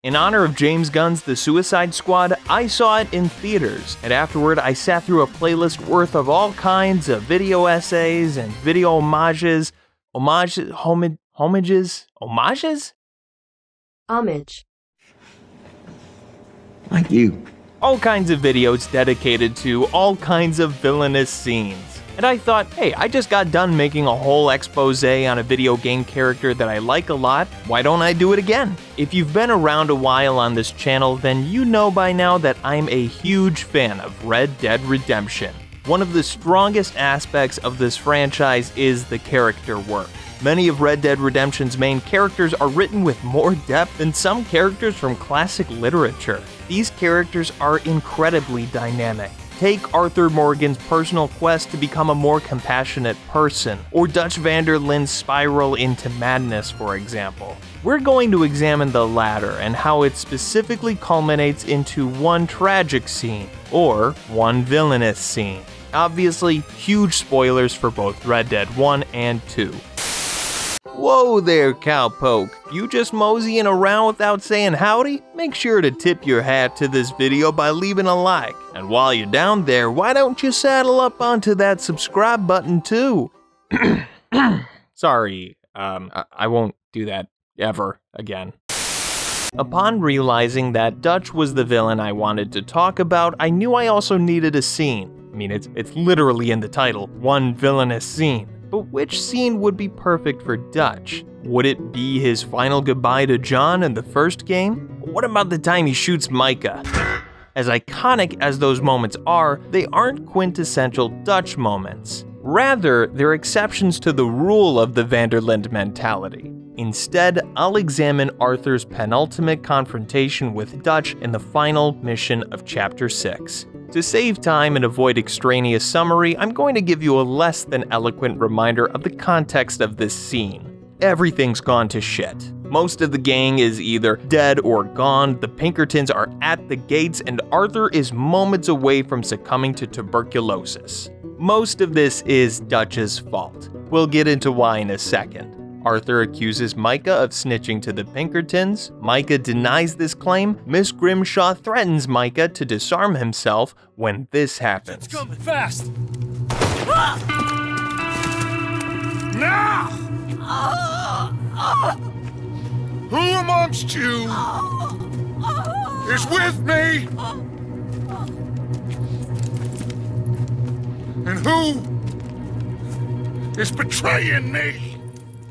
In honor of James Gunn's The Suicide Squad, I saw it in theaters, and afterward I sat through a playlist worth of all kinds of video essays and video homages. Homage. Like you. All kinds of videos dedicated to all kinds of villainous scenes. And I thought, hey, I just got done making a whole expose on a video game character that I like a lot, why don't I do it again? If you've been around a while on this channel, then you know by now that I'm a huge fan of Red Dead Redemption. One of the strongest aspects of this franchise is the character work. Many of Red Dead Redemption's main characters are written with more depth than some characters from classic literature. These characters are incredibly dynamic. Take Arthur Morgan's personal quest to become a more compassionate person, or Dutch van der Linde's spiral into madness, for example. We're going to examine the latter and how it specifically culminates into one tragic scene, or one villainous scene. Obviously, huge spoilers for both Red Dead 1 and 2. Whoa there, cowpoke. You just moseying around without saying howdy? Make sure to tip your hat to this video by leaving a like. And while you're down there, why don't you saddle up onto that subscribe button too? Sorry, I won't do that ever again. Upon realizing that Dutch was the villain I wanted to talk about, I knew I also needed a scene. I mean, it's literally in the title, one villainous scene. But which scene would be perfect for Dutch? Would it be his final goodbye to John in the first game? What about the time he shoots Micah? As iconic as those moments are, they aren't quintessential Dutch moments. Rather, they're exceptions to the rule of the van der Linde mentality. Instead, I'll examine Arthur's penultimate confrontation with Dutch in the final mission of Chapter 6. To save time and avoid extraneous summary, I'm going to give you a less than eloquent reminder of the context of this scene. Everything's gone to shit. Most of the gang is either dead or gone, the Pinkertons are at the gates, and Arthur is moments away from succumbing to tuberculosis. Most of this is Dutch's fault. We'll get into why in a second. Arthur accuses Micah of snitching to the Pinkertons. Micah denies this claim. Miss Grimshaw threatens Micah to disarm himself when this happens. It's coming fast! Now! Who amongst you is with me? And who is betraying me?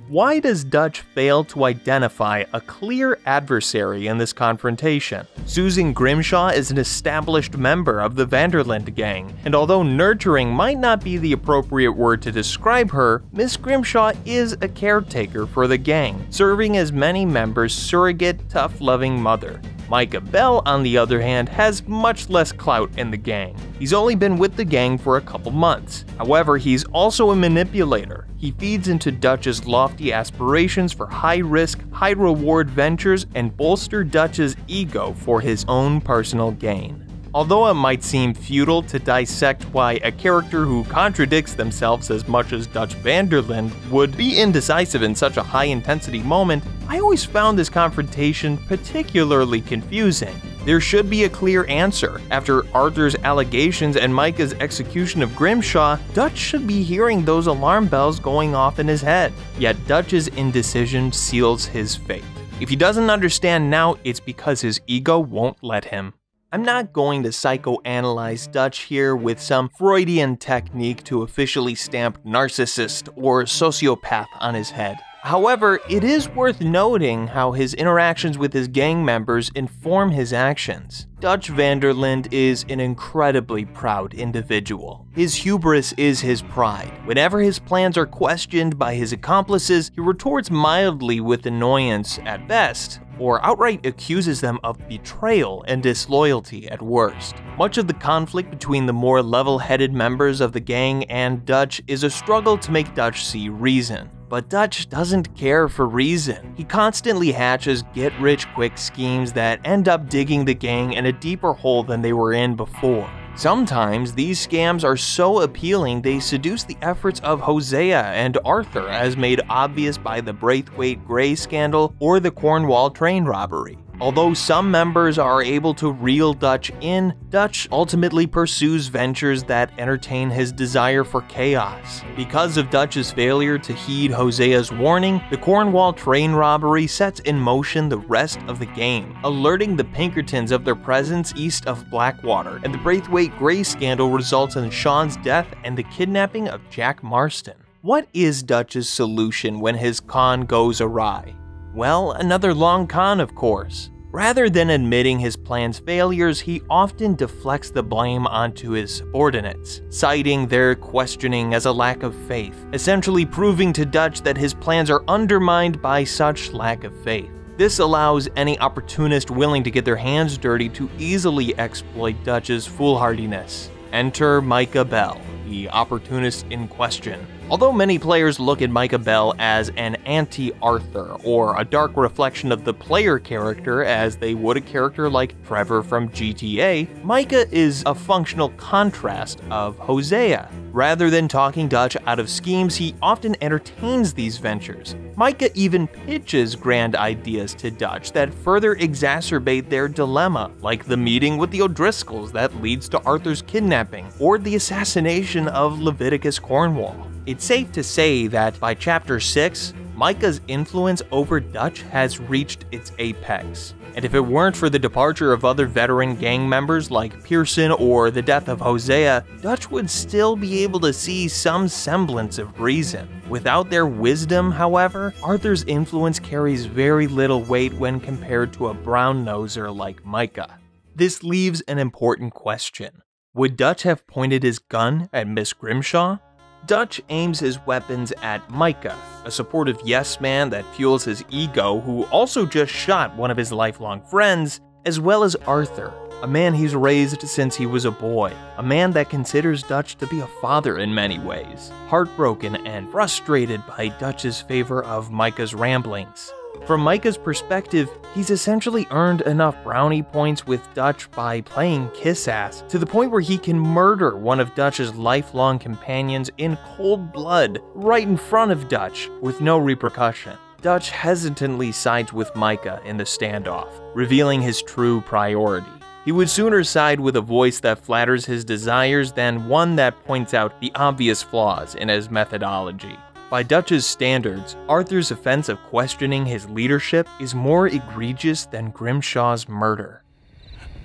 Why does Dutch fail to identify a clear adversary in this confrontation? Susan Grimshaw is an established member of the van der Linde gang, and although nurturing might not be the appropriate word to describe her, Miss Grimshaw is a caretaker for the gang, serving as many members' surrogate, tough-loving mother. Micah Bell, on the other hand, has much less clout in the gang. He's only been with the gang for a couple months. However, he's also a manipulator. He feeds into Dutch's lofty aspirations for high-risk, high-reward ventures and bolster Dutch's ego for his own personal gain. Although it might seem futile to dissect why a character who contradicts themselves as much as Dutch van der Linde would be indecisive in such a high-intensity moment, I always found this confrontation particularly confusing. There should be a clear answer. After Arthur's allegations and Micah's execution of Grimshaw, Dutch should be hearing those alarm bells going off in his head. Yet Dutch's indecision seals his fate. If he doesn't understand now, it's because his ego won't let him. I'm not going to psychoanalyze Dutch here with some Freudian technique to officially stamp narcissist or sociopath on his head. However, it is worth noting how his interactions with his gang members inform his actions. Dutch van der Linde is an incredibly proud individual. His hubris is his pride. Whenever his plans are questioned by his accomplices, he retorts mildly with annoyance at best, or outright accuses them of betrayal and disloyalty at worst. Much of the conflict between the more level-headed members of the gang and Dutch is a struggle to make Dutch see reason. But Dutch doesn't care for reason. He constantly hatches get-rich-quick schemes that end up digging the gang in a deeper hole than they were in before. Sometimes these scams are so appealing they seduce the efforts of Hosea and Arthur, as made obvious by the Braithwaite Gray scandal or the Cornwall train robbery. Although some members are able to reel Dutch in, Dutch ultimately pursues ventures that entertain his desire for chaos. Because of Dutch's failure to heed Hosea's warning, the Cornwall train robbery sets in motion the rest of the game, alerting the Pinkertons of their presence east of Blackwater, and the Braithwaite Grey scandal results in Sean's death and the kidnapping of Jack Marston. What is Dutch's solution when his con goes awry? Well, another long con, of course. Rather than admitting his plan's failures, he often deflects the blame onto his subordinates, citing their questioning as a lack of faith, essentially proving to Dutch that his plans are undermined by such lack of faith. This allows any opportunist willing to get their hands dirty to easily exploit Dutch's foolhardiness. Enter Micah Bell, the opportunist in question. Although many players look at Micah Bell as an anti-Arthur, or a dark reflection of the player character as they would a character like Trevor from GTA, Micah is a functional contrast of Hosea. Rather than talking Dutch out of schemes, he often entertains these ventures. Micah even pitches grand ideas to Dutch that further exacerbate their dilemma, like the meeting with the O'Driscolls that leads to Arthur's kidnapping, or the assassination of Leviticus Cornwall. It's safe to say that by Chapter 6, Micah's influence over Dutch has reached its apex. And if it weren't for the departure of other veteran gang members like Pearson or the death of Hosea, Dutch would still be able to see some semblance of reason. Without their wisdom, however, Arthur's influence carries very little weight when compared to a brown-noser like Micah. This leaves an important question. Would Dutch have pointed his gun at Miss Grimshaw? Dutch aims his weapons at Micah, a supportive yes-man that fuels his ego who also just shot one of his lifelong friends, as well as Arthur, a man he's raised since he was a boy, a man that considers Dutch to be a father in many ways, heartbroken and frustrated by Dutch's favor of Micah's ramblings. From Micah's perspective, he's essentially earned enough brownie points with Dutch by playing kiss-ass, to the point where he can murder one of Dutch's lifelong companions in cold blood, right in front of Dutch, with no repercussion. Dutch hesitantly sides with Micah in the standoff, revealing his true priority. He would sooner side with a voice that flatters his desires than one that points out the obvious flaws in his methodology. By Dutch's standards, Arthur's offense of questioning his leadership is more egregious than Grimshaw's murder.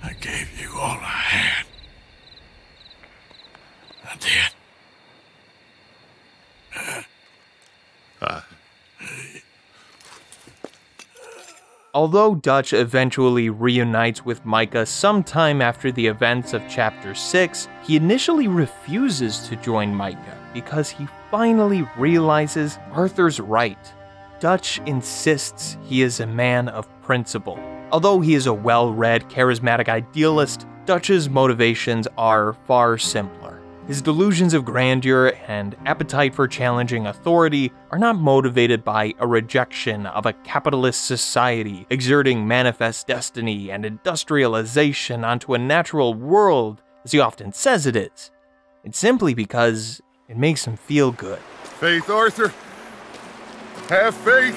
I gave you all I had. I did. Although Dutch eventually reunites with Micah sometime after the events of Chapter 6, he initially refuses to join Micah because he finally realizes Arthur's right. Dutch insists he is a man of principle. Although he is a well-read, charismatic idealist, Dutch's motivations are far simpler. His delusions of grandeur and appetite for challenging authority are not motivated by a rejection of a capitalist society exerting manifest destiny and industrialization onto a natural world, as he often says it is. It's simply because it makes him feel good. Faith, Arthur. Have faith.